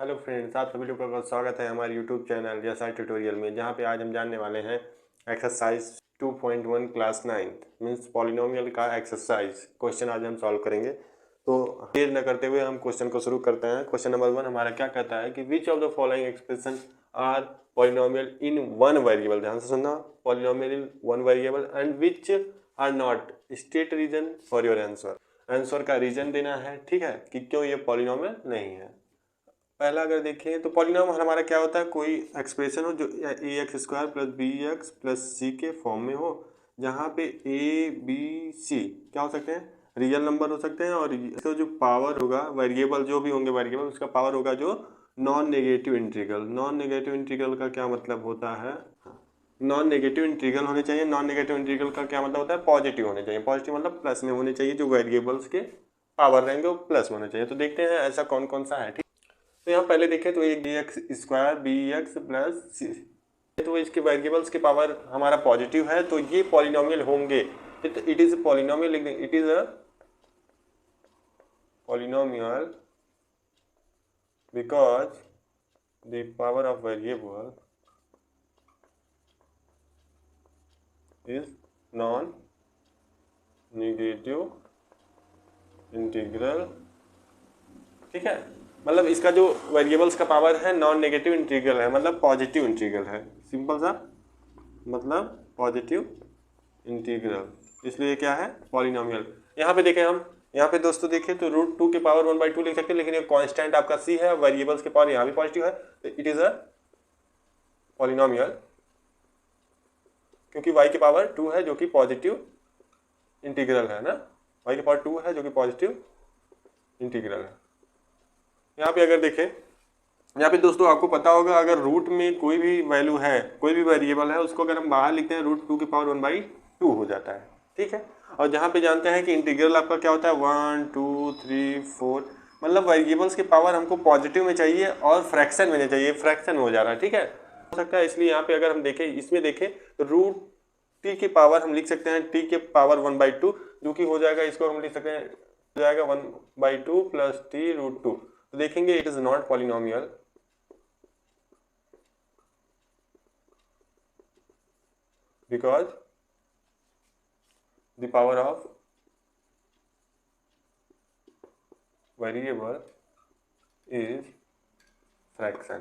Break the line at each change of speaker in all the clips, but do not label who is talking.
Hello friends, आप सभी लोगों का स्वागत है हमारे यूट्यूब चैनल जैसा ट्यूटोरियल में, जहां पे आज हम जानने वाले हैं एक्सरसाइज 2.1 क्लास 9 मीन्स पॉलिनोमियल का एक्सरसाइज क्वेश्चन आज हम सॉल्व करेंगे। तो देर न करते हुए हम क्वेश्चन को शुरू करते हैं। क्वेश्चन नंबर 1 हमारा क्या कहता है कि which of the following expression are polynomial in one variable. ध्यान से सुनना, polynomial in one variable and which are not. State reason for your answer. Answer का रीजन देना है, ठीक है, कि क्यों ये पॉलिनोमियल नहीं है। पहला अगर देखें तो पॉलिनॉम हमारा क्या होता है, कोई एक्सप्रेशन हो जो a x square plus b x plus c के फॉर्म में हो, जहाँ पे ए बी सी क्या हो सकते हैं, रियल नंबर हो सकते हैं, और इसका जो पावर होगा वेरिएबल जो भी होंगे वेरिएबल उसका पावर होगा जो non negative integral. Non negative integral का क्या मतलब होता है, नॉन नेगेटिव इंटीग्रल होने चाहिए। नॉन नेगेटिव इंटीग्रल का क्या मतलब होता है, पॉजिटिव होने चाहिए। पॉजिटिव मतलब प्लस में होने चाहिए, जो वेरिएबल्स के पावर रहेंगे वो प्लस में होने चाहिए। तो देखते हैं ऐसा कौन कौन सा है। ठीक, तो यहाँ पहले देखें तो एक x square b x plus c, तो इसके वेरिएबल्स के पावर हमारा पॉजिटिव है, तो ये पॉलिनोमियल होंगे। इट इज पॉलिनोमियल, लिख देंगे it is a polynomial because the power of variable is non negative integral. ठीक है, मतलब इसका जो वेरिएबल्स का पावर है नॉन नेगेटिव इंटीग्रल है, मतलब पॉजिटिव इंटीग्रल है। सिंपल सा मतलब पॉजिटिव इंटीग्रल, इसलिए क्या है पॉलिनोमियल। यहाँ पे देखें हम, यहाँ पे दोस्तों देखें तो √2 के पावर 1/2 लिख सकते हैं, लेकिन ये कांस्टेंट आपका सी है, वेरिएबल्स के पावर यहाँ भी पॉजिटिव है, तो इट इज अ पॉलिनोमियल, क्योंकि y के पावर 2 है जो कि पॉजिटिव इंटीग्रल है ना, y के पावर 2 है जो कि पॉजिटिव इंटीग्रल है। यहाँ पे अगर देखें, यहाँ पे दोस्तों आपको पता होगा अगर रूट में कोई भी वैल्यू है, कोई भी वेरिएबल है, उसको अगर हम बाहर लिखते हैं √2 के पावर 1/2 हो जाता है। ठीक है, और जहाँ पे जानते हैं कि इंटीग्रल आपका क्या होता है 1 2 3 4, मतलब वेरिएबल्स के पावर हमको पॉजिटिव में चाहिए और फ्रैक्शन में नहीं चाहिए, फ्रैक्शन हो जा रहा है। ठीक है, हो सकता है, इसलिए यहाँ पे अगर हम देखें, इसमें देखें तो √t के पावर हम लिख सकते हैं t के पावर 1/2, जो कि हो जाएगा, इसको हम लिख सकते हैं, हो जाएगा 1/2 प्लस t √2। तो देखेंगे it is not polynomial because the power of variable is fraction।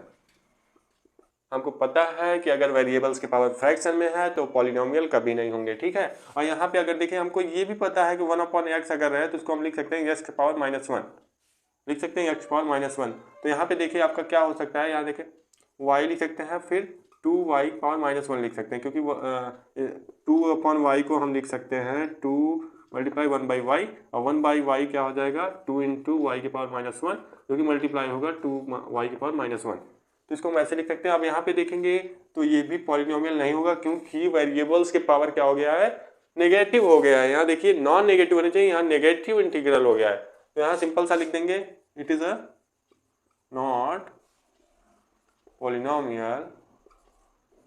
हमको पता है कि अगर वेरिएबल्स के पावर फ्रैक्शन में है तो पॉलिनोमियल कभी नहीं होंगे। ठीक है, और यहाँ पे अगर देखें हमको ये भी पता है कि 1/x अगर है तो उसको हम लिख सकते हैं x के पावर -1, लिख सकते हैं x पावर -1। तो यहाँ पे देखिए आपका क्या हो सकता है, यहाँ देखें y लिख सकते हैं, फिर 2y पावर -1 लिख सकते हैं, क्योंकि 2/y को हम लिख सकते हैं 2 मल्टीप्लाई 1/y, और 1/y क्या हो जाएगा 2 इंटू वाई के पावर -1, जो कि मल्टीप्लाई होगा 2y के पावर -1। तो इसको हम ऐसे लिख सकते हैं। अब यहाँ पे देखेंगे तो ये भी पॉलिनोमियल नहीं होगा, क्योंकि वेरिएबल्स के पावर क्या हो गया है, नेगेटिव हो गया है। यहाँ देखिए नॉन नेगेटिव होने चाहिए, यहाँ नेगेटिव इंटीग्रल हो गया है। तो यहाँ सिंपल सा लिख देंगे it is a not polynomial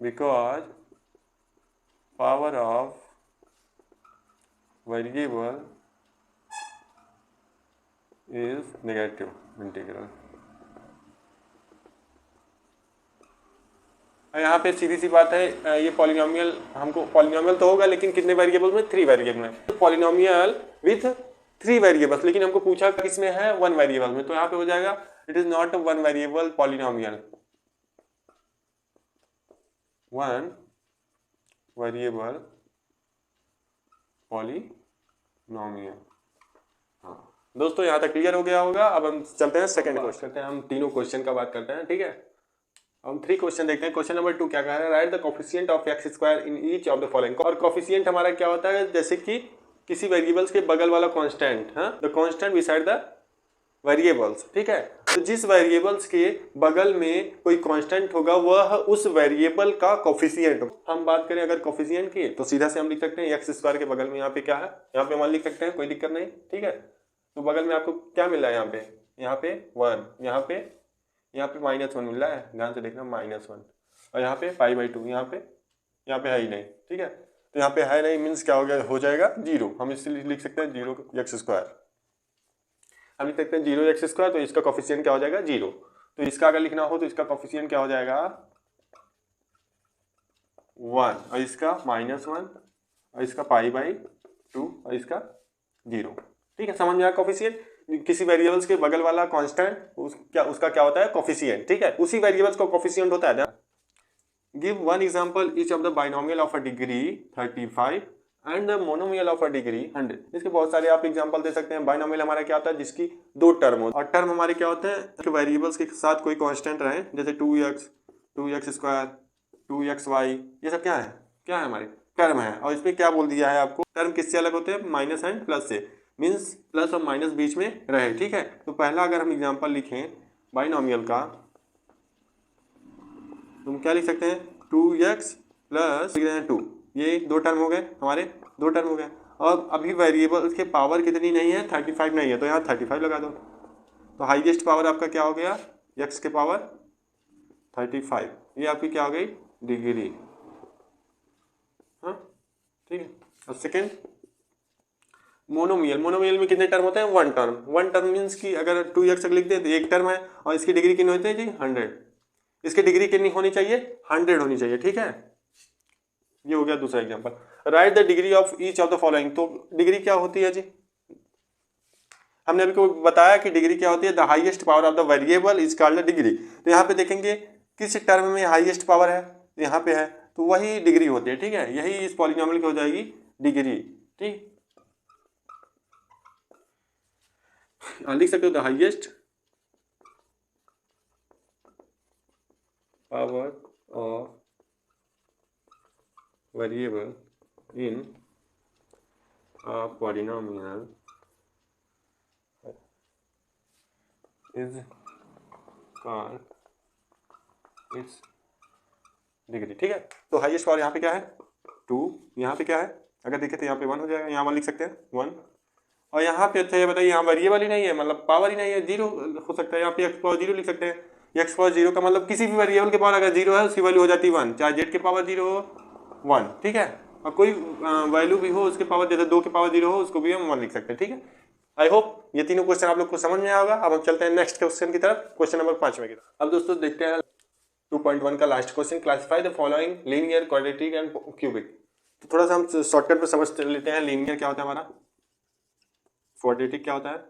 because power of variable is negative integral। यहाँ पे सीधी सी बात है, ये पॉलिनोमियल, हमको पॉलिनोमियल तो होगा लेकिन कितने वेरिएबल में, 3 वेरिएबल में। पॉलिनोमियल विथ 3 वेरिएबल्स, लेकिन हमको पूछा किसमें है, 1 वेरिएबल में, तो यहाँ पे हो जाएगा it is not 1 variable polynomial, 1 variable polynomial. हाँ दोस्तों, यहाँ तक क्लियर हो गया होगा। अब हम चलते हैं सेकंड क्वेश्चन करते हैं, हम तीनों क्वेश्चन का बात करते हैं। ठीक है, हम 3 क्वेश्चन देखते हैं। क्वेश्चन नंबर 2 क्या कह रहा है, right the coefficient of x square in each of the following. और कोफिशिएंट हमारा क्या होता है, जैसे कि किसी वेरिएबल्स के बगल वाला कांस्टेंट, हाँ, the constant beside the variables. ठीक है, तो जिस वेरिएबल्स के बगल में कोई कांस्टेंट होगा वह उस वेरिएबल का कोफिशिएंट होगा। हम बात करें अगर कोफिशिएंट की, तो सीधा से हम लिख सकते हैं एक्स स्क्वायर के बगल में यहाँ पे क्या है, यहाँ पे 1 लिख सकते हैं, कोई दिक्कत नहीं। ठीक है, तो बगल में आपको क्या मिल रहा है, यहाँ पे 1, यहाँ पे -1 मिल रहा है, ध्यान से देखना -1, और यहाँ पे π/2, यहाँ पे है ही नहीं। ठीक है, तो यहाँ पे है नहीं मीन्स क्या हो गया, हो जाएगा 0। हम इसलिए लिख सकते हैं 0 x स्क्वायर, हम लिख सकते हैं 0 x स्क्वायर, तो इसका कोफिशिएंट क्या हो जाएगा 0। तो इसका अगर लिखना हो तो इसका कोफिशिएंट क्या हो जाएगा 1 और इसका -1 और इसका π/2 और इसका 0। ठीक है, समझ में आया कोफिशिएंट। किसी वेरिएबल्स के बगल वाला कांस्टेंट उसका क्या होता है कोफिशिएंट। ठीक है, उसी वेरिएबल्स का कोफिशिएंट होता है। Give one example each of the binomial of a degree 35 and the monomial of a degree 100। इसके बहुत सारे आप एग्जांपल दे सकते हैं। बाइनोमियल हमारा क्या होता है जिसकी दो टर्म हो, और टर्म हमारे क्या होते हैं वेरिएबल्स के साथ कोई कांस्टेंट रहे, जैसे 2x 2x² 2xy, ये सब क्या है हमारे टर्म है। और इसमें क्या बोल दिया है आपको, टर्म किससे अलग होते हैं, माइनस एंड प्लस से, मीन्स प्लस और माइनस बीच में रहे। ठीक है, तो पहला अगर हम एग्जांपल लिखें बाइनोमियल का, तुम क्या लिख सकते हैं 2x प्लस 2, ये दो टर्म हो गए हमारे, दो टर्म हो गए। और अभी वेरिएबल के पावर कितनी नहीं है, 35 नहीं है, तो यहाँ 35 लगा दो। तो हाईएस्ट पावर आपका क्या हो गया, x के पावर 35, ये आपकी क्या हो गई डिग्री। हाँ ठीक है। और सेकेंड मोनोमियल में कितने टर्म होते हैं, वन टर्म मीन्स कि अगर 2x लिख दें तो एक टर्म है, और इसकी डिग्री कितनी होती है जी 100। इसकी डिग्री कितनी होनी चाहिए, 100 होनी चाहिए। ठीक है, ये हो गया दूसरा example. Right the degree of each of the following. तो डिग्री क्या होती है जी, हमने अभी को बताया कि डिग्री क्या होती है, the highest power of the variable is called the degree. तो यहाँ पे देखेंगे किस टर्म में हाईएस्ट पावर है, यहाँ पे है, तो वही डिग्री होती है। ठीक है, यही इस पॉलिनोमियल की हो जाएगी डिग्री। ठीक, लिख सकते हो the highest power of variable in a polynomial is called its degree। ठीक है, तो हाईएस्ट पावर यहाँ पे क्या है 2, यहाँ पे क्या है, अगर देखें तो यहाँ पे 1 हो जाएगा, यहाँ 1 लिख सकते हैं 1। और यहाँ पे अच्छा ये बताइए, यहाँ वेरिएबल ही नहीं है, मतलब पावर ही नहीं है, 0 हो सकता है। यहाँ पे x पावर 0 लिख सकते हैं। x पावर 0 का मतलब किसी भी वेरिएबल के पावर अगर 0 है उसकी वैल्यू हो जाती है 1, चाहे z के पावर 0 हो 1। ठीक है, और कोई वैल्यू भी हो उसके पावर, जैसे 2 के पावर 0 हो उसको भी हम 1 लिख सकते हैं। ठीक है, आई होप ये तीनों क्वेश्चन आप लोग को समझ में आया होगा। अब हम चलते हैं नेक्स्ट क्वेश्चन की तरफ, क्वेश्चन नंबर 5 में की तरफ। अब दोस्तों देखते हैं 2.1 का last question, classify the following linear, quadratic and cubic. तो थोड़ा सा हम शॉर्टकट में समझ लेते हैं। लीनियर क्या होता है हमारा, क्वाड्रेटिक क्या होता है,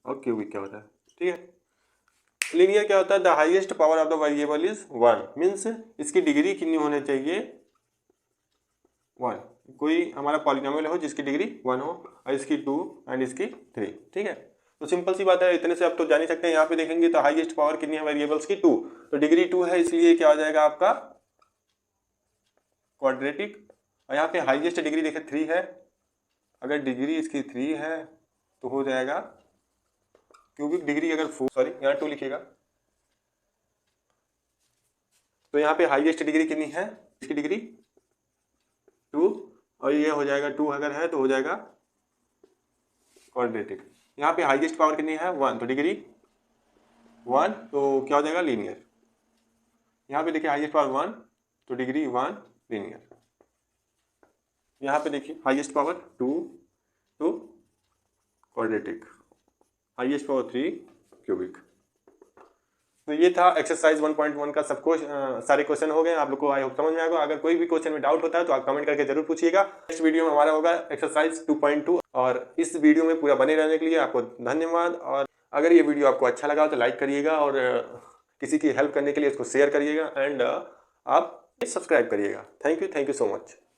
और क्यूबिक क्या होता है। ठीक है, लीनियर क्या होता है, the highest power of the variable is 1, means इसकी डिग्री कितनी होनी चाहिए 1। कोई हमारा पॉलिनोमियल हो जिसकी डिग्री 1 हो, और इसकी 2 एंड इसकी 3। ठीक है, तो सिंपल सी बात है, इतने से आप तो जान ही सकते हैं। यहाँ पे देखेंगे तो हाईएस्ट पावर कितनी है वेरिएबल्स की 2, तो डिग्री 2 है, इसलिए क्या हो जाएगा आपका क्वाड्रेटिक। और यहाँ पे हाईएस्ट डिग्री देखें 3 है, अगर डिग्री इसकी 3 है तो हो जाएगा क्यूबिक। डिग्री अगर 4, यहाँ 2 लिखिएगा, तो यहाँ पे हाईएस्ट डिग्री कितनी है, इसकी डिग्री 2, और ये हो जाएगा 2 अगर है तो हो जाएगा क्वाड्रेटिक। यहाँ पे हाईएस्ट पावर कितनी है 1, तो डिग्री 1, तो क्या हो जाएगा लीनियर। यहाँ पे देखिए हाईएस्ट पावर 1, तो डिग्री 1 लीनियर। यहाँ पे देखिए हाईएस्ट पावर 2, तो क्वाड्रेटिक, हाईएस्ट पावर 3 क्यूबिक। तो ये था एक्सरसाइज 1.1 का सब सारे क्वेश्चन हो गए। आप लोग को आई होप समझ में आएगा। अगर कोई भी क्वेश्चन में डाउट होता है तो आप कमेंट करके जरूर पूछिएगा। नेक्स्ट वीडियो में हमारा होगा एक्सरसाइज 2.2, और इस वीडियो में पूरा बने रहने के लिए आपको धन्यवाद। और अगर ये वीडियो आपको अच्छा लगा तो लाइक करिएगा, और किसी की हेल्प करने के लिए इसको शेयर करिएगा, एंड आप सब्सक्राइब करिएगा। Thank you so much.